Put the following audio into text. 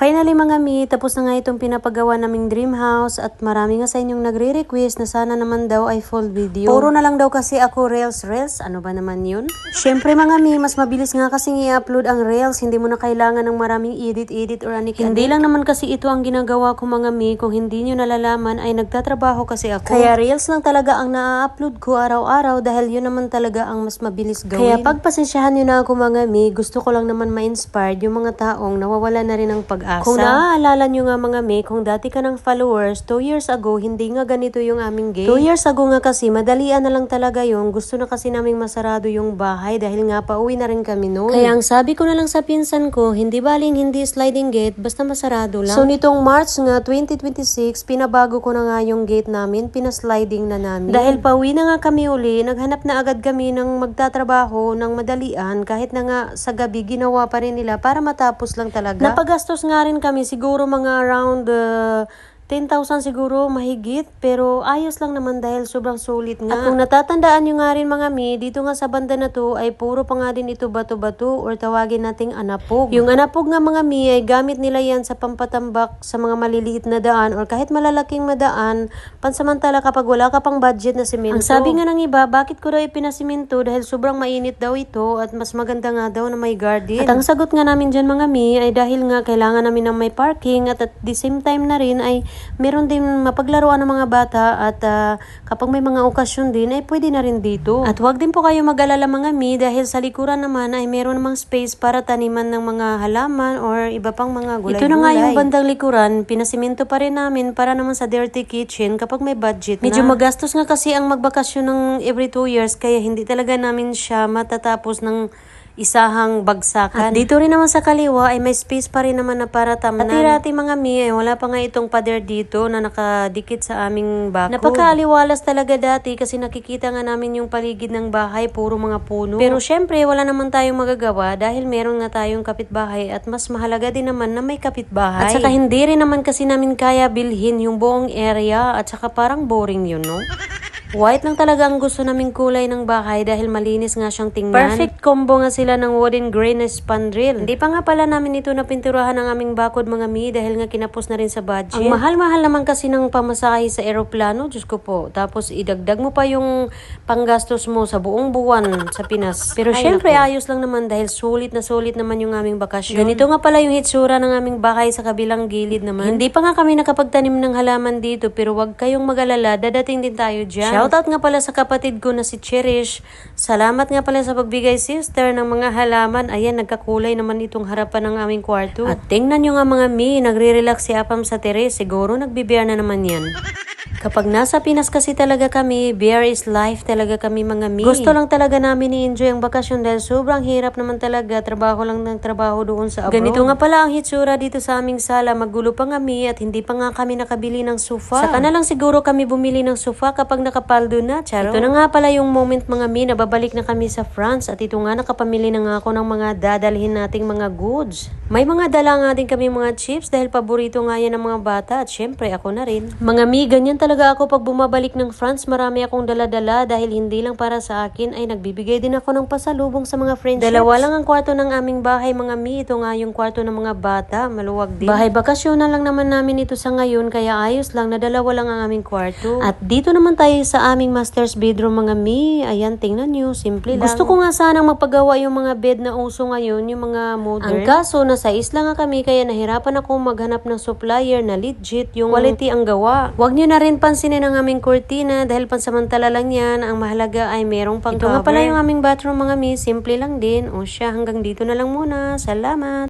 Finally mga mi, tapos na nga itong pinapagawa naming dream house at marami nga sa inyong nagre-request na sana naman daw ay full video. Puro na lang daw kasi ako reels. Ano ba naman yun? Syempre mga mi, mas mabilis nga kasing i-upload ang reels. Hindi mo na kailangan ng maraming edit or anik. Hindi lang naman kasi ito ang ginagawa ko mga mi. Kung hindi nyo nalalaman ay nagtatrabaho kasi ako. Kaya reels lang talaga ang na-upload ko araw-araw dahil yun naman talaga ang mas mabilis gawin. Kaya pagpasensyahan nyo na ako mga mi, gusto ko lang naman ma-inspired yung mga taong nawawala na rin ng pag-asa. Kung naaalala nyo nga mga me, kung dati ka ng followers, 2 years ago, hindi nga ganito yung aming gate. 2 years ago nga kasi, madalian na lang talaga yung gusto na kasi naming masarado yung bahay dahil nga pauwi na rin kami noon. Kaya ang sabi ko na lang sa pinsan ko, hindi baling hindi sliding gate, basta masarado lang. So nitong March nga, 2026, pinabago ko na nga yung gate namin, pinasliding na namin. Dahil pauwi na nga kami uli, naghanap na agad kami ng magtatrabaho ng madalian, kahit na nga sa gabi ginawa pa rin nila para matapos lang talaga. Napagastos nga rin kami siguro mga around 10,000 siguro mahigit, pero ayos lang naman dahil sobrang sulit nga. At kung natatandaan nyo nga rin mga mi, dito nga sa banda na to ay puro pa nga din ito bato-bato or tawagin nating anapog. Yung anapog nga mga mi ay gamit nila yan sa pampatambak sa mga maliliit na daan or kahit malalaking madaan, pansamantala kapag wala ka pang budget na simento. Ang sabi nga ng iba, bakit ko daw ipinasimento dahil sobrang mainit daw ito at mas maganda nga daw na may garden. At ang sagot nga namin dyan mga mi ay dahil nga kailangan namin ng may parking at the same time na rin ay meron din mapaglaruan ng mga bata at kapag may mga okasyon din ay pwede na rin dito. At wag din po kayo mag-alala mga mi dahil sa likuran naman ay meron namang space para taniman ng mga halaman or iba pang mga gulay-gulay. Ito na nga yung bandang likuran, pinasiminto pa rin namin para naman sa dirty kitchen kapag may budget na. Medyo magastos nga kasi ang magbakasyon ng every 2 years kaya hindi talaga namin siya matatapos ng isahang bagsakan. At dito rin naman sa kaliwa ay may space pa rin naman na para tamnan. At mga mi, wala pa nga itong pader dito na nakadikit sa aming bakod. Napakaaliwalas talaga dati kasi nakikita nga namin yung paligid ng bahay, puro mga puno. Pero syempre, wala naman tayong magagawa dahil meron nga tayong kapitbahay at mas mahalaga din naman na may kapitbahay. At saka hindi rin naman kasi namin kaya bilhin yung buong area at saka parang boring yun, no? White lang talaga ang gusto naming kulay ng bahay dahil malinis nga siyang tingnan. Perfect combo nga sila ng wooden grain na spandrel. Hindi pa nga pala namin ito napinturahan ng aming bakod mga mi dahil nga kinapos na rin sa budget. Ang mahal-mahal naman kasi ng pamasahe sa eroplano, Diyos ko po. Tapos idagdag mo pa yung panggastos mo sa buong buwan sa Pinas. Pero syempre ayos lang naman dahil sulit na sulit naman yung aming bakasyon. Ganito nga pala yung hitsura ng aming bahay sa kabilang gilid naman. Hindi pa nga kami nakapagtanim ng halaman dito pero wag kayong mag-alala, dadating din tayo dyan. Shoutout nga pala sa kapatid ko na si Cherish. Salamat nga pala sa pagbigay sister ng mga halaman. Ayan, nagkakulay naman itong harapan ng aming kwarto. At tingnan nyo nga mga mi, nagre-relax si Apam sa teres. Siguro nagbibiyar na naman yan. Kapag nasa Pinas kasi talaga kami, beer is life talaga kami mga mi. Gusto lang talaga namin i-enjoy ang bakasyon dahil sobrang hirap naman talaga. Trabaho lang ng trabaho doon sa abroad. Ganito nga pala ang hitsura dito sa aming sala. Magulo pa nga mi at hindi pa nga kami nakabili ng sofa. Saka na lang siguro kami bumili ng sofa kapag nakapaldo na. Charo. Ito na nga pala yung moment mga mi na babalik na kami sa France. At ito nga nakapamili na nga ako ng mga dadalhin nating mga goods. May mga dala nga din kami mga chips dahil paborito nga yan ng mga bata. At syempre ako na rin. Mga mi, ganyan talaga ako pag bumabalik ng France, marami akong dala-dala dahil hindi lang para sa akin ay nagbibigay din ako ng pasalubong sa mga friendships. Dalawa lang ang kwarto ng aming bahay mga mi. Ito nga yung kwarto ng mga bata, maluwag din. Bahay bakasyon na lang naman namin ito sa ngayon kaya ayos lang na dalawa lang ang aming kwarto. At dito naman tayo sa aming master's bedroom mga mi. Ayan, tingnan nyo, simple lang. Gusto ko nga sanang magpagawa yung mga bed na uso ngayon, yung mga modern. Ang kaso, nasa isla nga kami kaya nahirapan ako maghanap ng supplier na legit yung quality ang gawa. Huwag nyo na rin pansinin ang aming kurtina dahil pansamantala lang yan. Ang mahalaga ay merong pang cover. Ito nga pala yung aming bathroom mga mi. Simple lang din. O siya, hanggang dito na lang muna. Salamat!